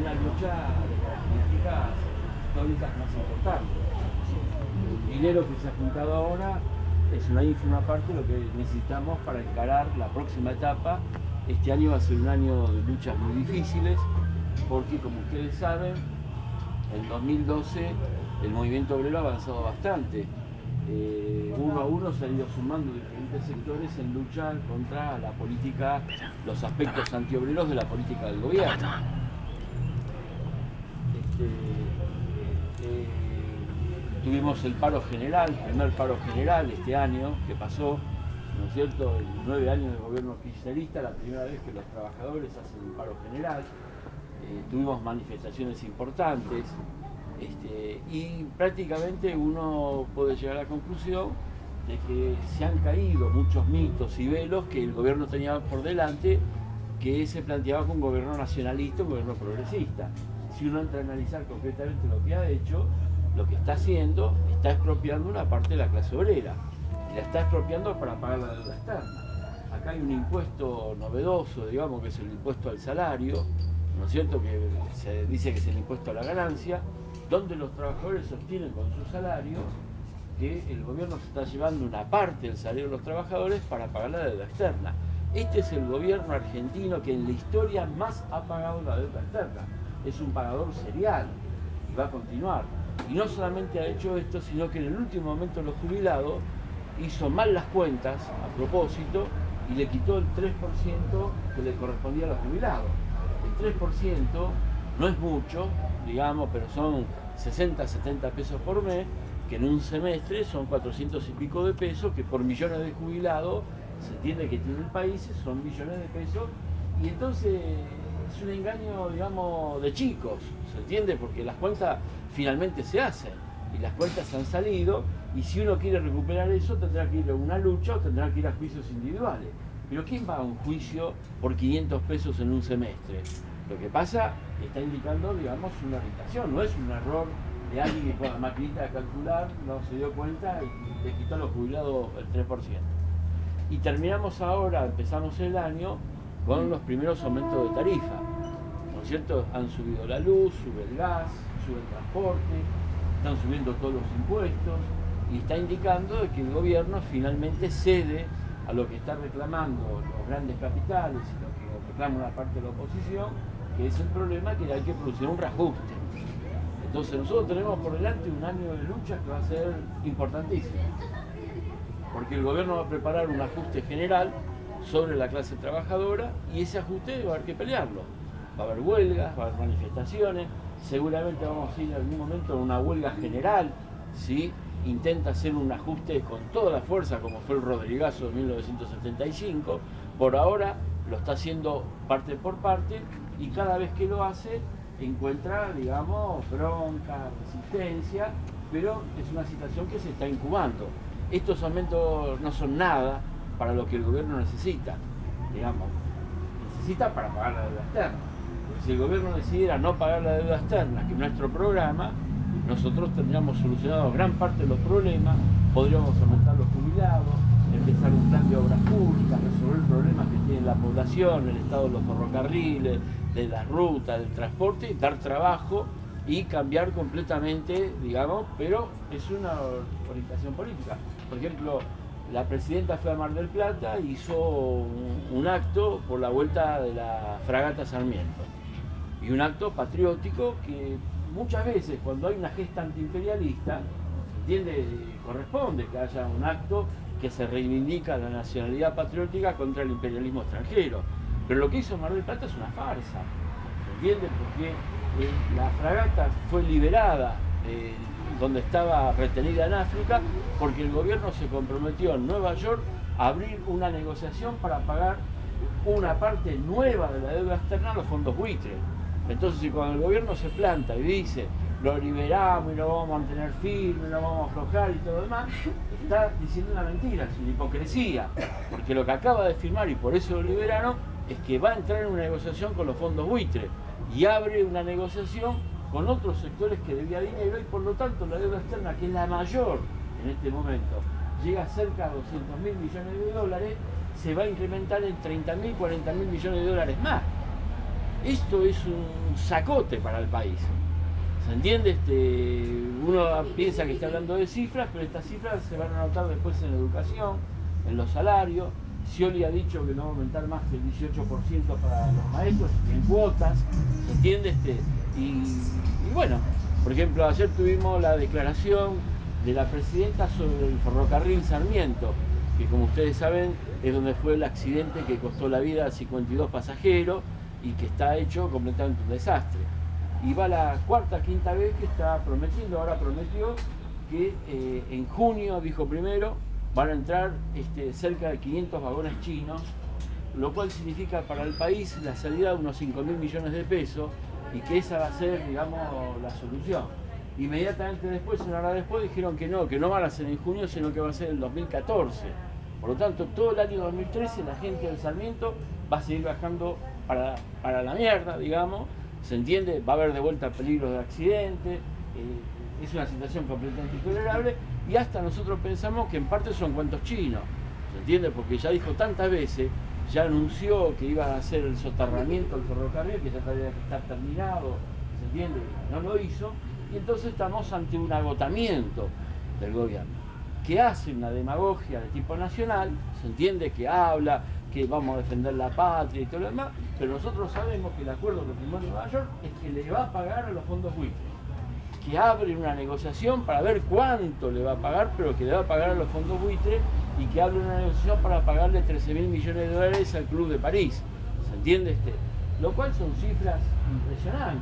una lucha de características históricas más importantes. El dinero que se ha juntado ahora es una ínfima parte de lo que necesitamos para encarar la próxima etapa. Este año va a ser un año de luchas muy difíciles, porque como ustedes saben, en 2012 el movimiento obrero ha avanzado bastante. Uno a uno se han ido sumando diferentes sectores en lucha contra la política, los aspectos antiobreros de la política del gobierno. Tuvimos el paro general, el primer paro general este año que pasó, ¿no es cierto? En 9 años de gobierno kirchnerista, la primera vez que los trabajadores hacen un paro general. Tuvimos manifestaciones importantes. Y prácticamente uno puede llegar a la conclusión de que se han caído muchos mitos y velos que el gobierno tenía por delante, que se planteaba como un gobierno nacionalista, un gobierno progresista. Si uno entra a analizar concretamente lo que ha hecho, lo que está haciendo, está expropiando una parte de la clase obrera, y la está expropiando para pagar la deuda externa. Acá hay un impuesto novedoso, digamos, que es el impuesto al salario, ¿no es cierto?, que se dice que es el impuesto a la ganancia, donde los trabajadores sostienen con su salario que el gobierno se está llevando una parte del salario de los trabajadores para pagar la deuda externa. Este es el gobierno argentino que en la historia más ha pagado la deuda externa. Es un pagador serial y va a continuar. Y no solamente ha hecho esto, sino que en el último momento los jubilados hizo mal las cuentas a propósito y le quitó el 3% que le correspondía a los jubilados. El 3% no es mucho, digamos, pero son 60, 70 pesos por mes, que en un semestre son 400 y pico de pesos, que por millones de jubilados se entiende que tiene el país, son millones de pesos, y entonces es un engaño, digamos, de chicos, ¿se entiende? Porque las cuentas finalmente se hacen, y las cuentas han salido, y si uno quiere recuperar eso tendrá que ir a una lucha o tendrá que ir a juicios individuales. Pero ¿quién va a un juicio por 500 pesos en un semestre? Lo que pasa está indicando, digamos, una irritación, no es un error de alguien que con la maquinita de calcular no se dio cuenta y le quitó a los jubilados el 3%. Y terminamos ahora, empezamos el año, con los primeros aumentos de tarifa, ¿no es cierto? Han subido la luz, sube el gas, sube el transporte, están subiendo todos los impuestos, y está indicando que el gobierno finalmente cede a lo que están reclamando los grandes capitales y lo que reclama una parte de la oposición, que es el problema que hay que producir un reajuste. Entonces nosotros tenemos por delante un año de lucha que va a ser importantísimo, porque el gobierno va a preparar un ajuste general sobre la clase trabajadora, y ese ajuste va a haber que pelearlo. Va a haber huelgas, va a haber manifestaciones, seguramente vamos a ir en algún momento a una huelga general, ¿sí? Intenta hacer un ajuste con toda la fuerza, como fue el Rodrigazo de 1975, por ahora lo está haciendo parte por parte, y cada vez que lo hace encuentra, digamos, bronca, resistencia, pero es una situación que se está incubando. Estos aumentos no son nada para lo que el gobierno necesita, digamos, necesita para pagar la deuda externa. Porque si el gobierno decidiera no pagar la deuda externa, que nuestro programa, nosotros tendríamos solucionado gran parte de los problemas, podríamos aumentar los jubilados, empezar un plan de obras públicas, resolver problemas que tiene la población, el estado de los ferrocarriles, de las rutas, del transporte, dar trabajo y cambiar completamente, digamos, pero es una orientación política. Por ejemplo, la presidenta fue a Mar del Plata y hizo un acto por la vuelta de la fragata Sarmiento, y un acto patriótico que muchas veces cuando hay una gesta antiimperialista, ¿entiende?, corresponde que haya un acto que se reivindica la nacionalidad patriótica contra el imperialismo extranjero. Pero lo que hizo Mar del Plata es una farsa, ¿se entiende? Porque la fragata fue liberada donde estaba retenida en África, porque el gobierno se comprometió en Nueva York a abrir una negociación para pagar una parte nueva de la deuda externa a los fondos buitres. Entonces, si cuando el gobierno se planta y dice lo liberamos y lo vamos a mantener firme, lo vamos a aflojar y todo lo demás, está diciendo una mentira, es una hipocresía, porque lo que acaba de firmar, y por eso lo liberaron, es que va a entrar en una negociación con los fondos buitres y abre una negociación con otros sectores que debía dinero, y por lo tanto la deuda externa, que es la mayor en este momento, llega a cerca de 200.000 millones de dólares, se va a incrementar en 30.000, 40.000 millones de dólares más. esto es un sacote para el país. ¿Se entiende? Uno piensa que está hablando de cifras, pero estas cifras se van a notar después en la educación, en los salarios. Scioli ha dicho que no va a aumentar más que el 18% para los maestros en cuotas. ¿Se entiende? Y bueno, por ejemplo, ayer tuvimos la declaración de la presidenta sobre el ferrocarril Sarmiento, que como ustedes saben es donde fue el accidente que costó la vida a 52 pasajeros y que está hecho completamente un desastre. Y va la cuarta, quinta vez que está prometiendo, ahora prometió que en junio, dijo primero, van a entrar cerca de 500 vagones chinos, lo cual significa para el país la salida de unos 5.000 millones de pesos y que esa va a ser, digamos, la solución. Inmediatamente después, una hora después, dijeron que no van a ser en junio, sino que va a ser en el 2014. Por lo tanto, todo el año 2013 la gente del Sarmiento va a seguir bajando para la mierda, digamos. ¿Se entiende? Va a haber de vuelta peligros de accidente, es una situación completamente intolerable y hasta nosotros pensamos que en parte son cuentos chinos, ¿se entiende? Porque ya dijo tantas veces, ya anunció que iba a hacer el soterramiento del ferrocarril, que ya tenía que estar terminado, ¿se entiende? No lo hizo y entonces estamos ante un agotamiento del gobierno, que hace una demagogia de tipo nacional, ¿se entiende? Que habla que vamos a defender la patria y todo lo demás, pero nosotros sabemos que el acuerdo que firmó en Nueva York es que le va a pagar a los fondos buitres, que abre una negociación para ver cuánto le va a pagar, pero que le va a pagar a los fondos buitres y que abre una negociación para pagarle 13.000 millones de dólares al Club de París, ¿se entiende? Lo cual son cifras impresionantes,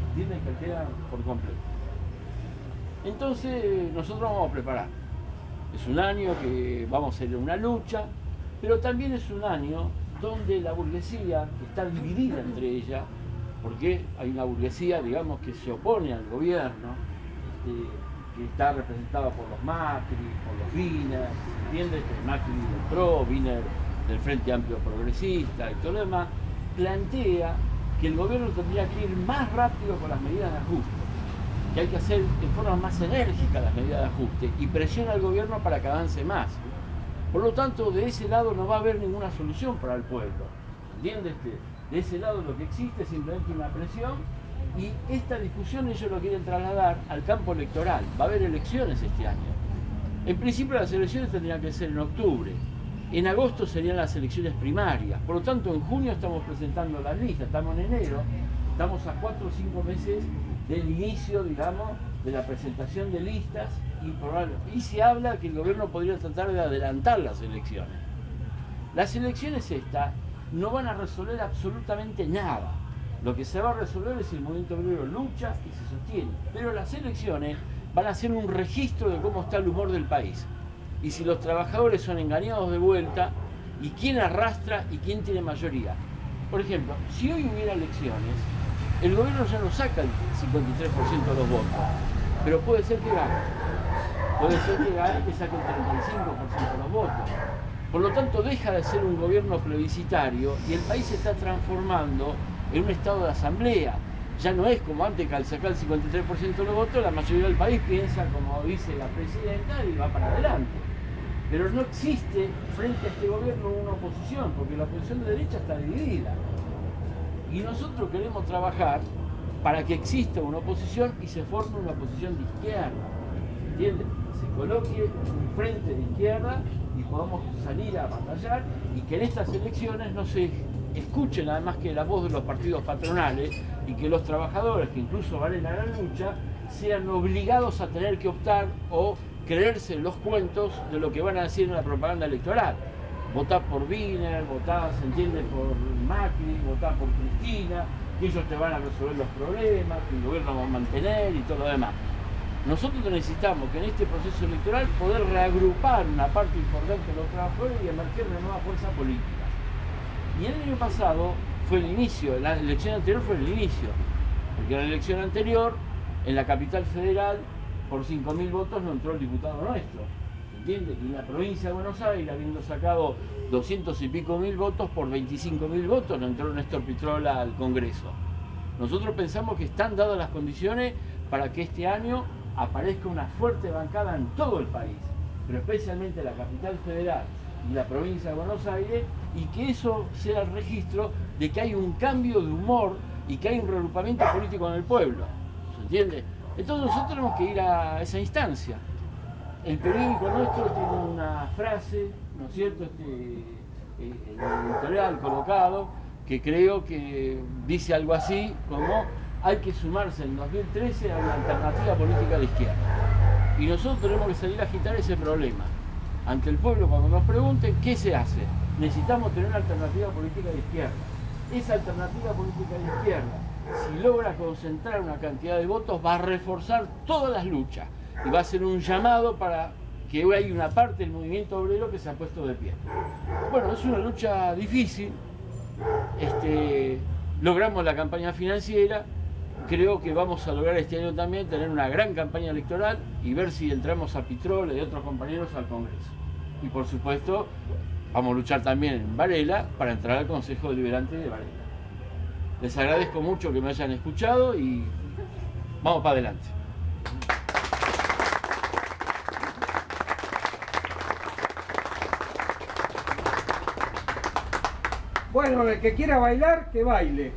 ¿entienden? Que quedan por completo. Entonces nosotros vamos a preparar. Es un año que vamos a hacer una lucha, pero también es un año donde la burguesía está dividida entre ella, porque hay una burguesía, digamos, que se opone al gobierno, que está representada por los Macri, por los Wiener, ¿entiendes? Macri del PRO, Wiener del Frente Amplio Progresista y todo lo demás, plantea que el gobierno tendría que ir más rápido con las medidas de ajuste, que hay que hacer de forma más enérgica las medidas de ajuste y presiona al gobierno para que avance más. Por lo tanto, de ese lado no va a haber ninguna solución para el pueblo. ¿Entiendes? De ese lado lo que existe es simplemente una presión y esta discusión ellos lo quieren trasladar al campo electoral. Va a haber elecciones este año. En principio las elecciones tendrían que ser en octubre. En agosto serían las elecciones primarias. Por lo tanto, en junio estamos presentando las listas. Estamos en enero. Estamos a 4 o 5 meses del inicio, digamos, de la presentación de listas y se habla que el gobierno podría tratar de adelantar las elecciones. Las elecciones estas no van a resolver absolutamente nada. Lo que se va a resolver es si el movimiento obrero lucha y se sostiene. Pero las elecciones van a ser un registro de cómo está el humor del país. Y si los trabajadores son engañados de vuelta, y quién arrastra y quién tiene mayoría. Por ejemplo, si hoy hubiera elecciones, el gobierno ya no saca el 53% de los votos, pero puede ser que gane. Puede ser que gane y que saque el 35% de los votos. Por lo tanto, deja de ser un gobierno plebiscitario y el país se está transformando en un estado de asamblea. Ya no es como antes que al sacar el 53% de los votos, la mayoría del país piensa como dice la presidenta y va para adelante. Pero no existe frente a este gobierno una oposición, porque la oposición de derecha está dividida. Y nosotros queremos trabajar para que exista una oposición y se forme una oposición de izquierda. ¿Entiendes? Se coloque un frente de izquierda y podamos salir a batallar y que en estas elecciones no se escuchen nada más que la voz de los partidos patronales y que los trabajadores, que incluso valen a la lucha, sean obligados a tener que optar o creerse los cuentos de lo que van a decir en la propaganda electoral. Votá por Wiener, votá, se entiende, por Macri, votá por Cristina, que ellos te van a resolver los problemas, que el gobierno va a mantener y todo lo demás. Nosotros necesitamos que en este proceso electoral poder reagrupar una parte importante de los trabajadores y emerger una nueva fuerza política. Y el año pasado fue el inicio, la elección anterior fue el inicio, porque en la elección anterior, en la capital federal, por 5.000 votos no entró el diputado nuestro, ¿entiendes? Y en la provincia de Buenos Aires, habiendo sacado 200 y pico mil votos, por 25.000 votos no entró Néstor Pitrola al Congreso. Nosotros pensamos que están dadas las condiciones para que este año aparezca una fuerte bancada en todo el país, pero especialmente en la capital federal y la provincia de Buenos Aires, y que eso sea el registro de que hay un cambio de humor y que hay un reagrupamiento político en el pueblo. ¿Se entiende? Entonces nosotros tenemos que ir a esa instancia. El periódico nuestro tiene una frase, ¿no es cierto?, el editorial colocado, que creo que dice algo así como: hay que sumarse en 2013 a una alternativa política de izquierda. Y nosotros tenemos que salir a agitar ese problema ante el pueblo cuando nos pregunten qué se hace. Necesitamos tener una alternativa política de izquierda. Esa alternativa política de izquierda, si logra concentrar una cantidad de votos, va a reforzar todas las luchas y va a ser un llamado para que hoy hay una parte del movimiento obrero que se ha puesto de pie. Bueno, es una lucha difícil. Logramos la campaña financiera. Creo que vamos a lograr este año también tener una gran campaña electoral y ver si entramos a Pitrola y otros compañeros al Congreso. Y por supuesto, vamos a luchar también en Varela para entrar al Consejo Deliberante de Varela. Les agradezco mucho que me hayan escuchado y vamos para adelante. Bueno, el que quiera bailar, que baile.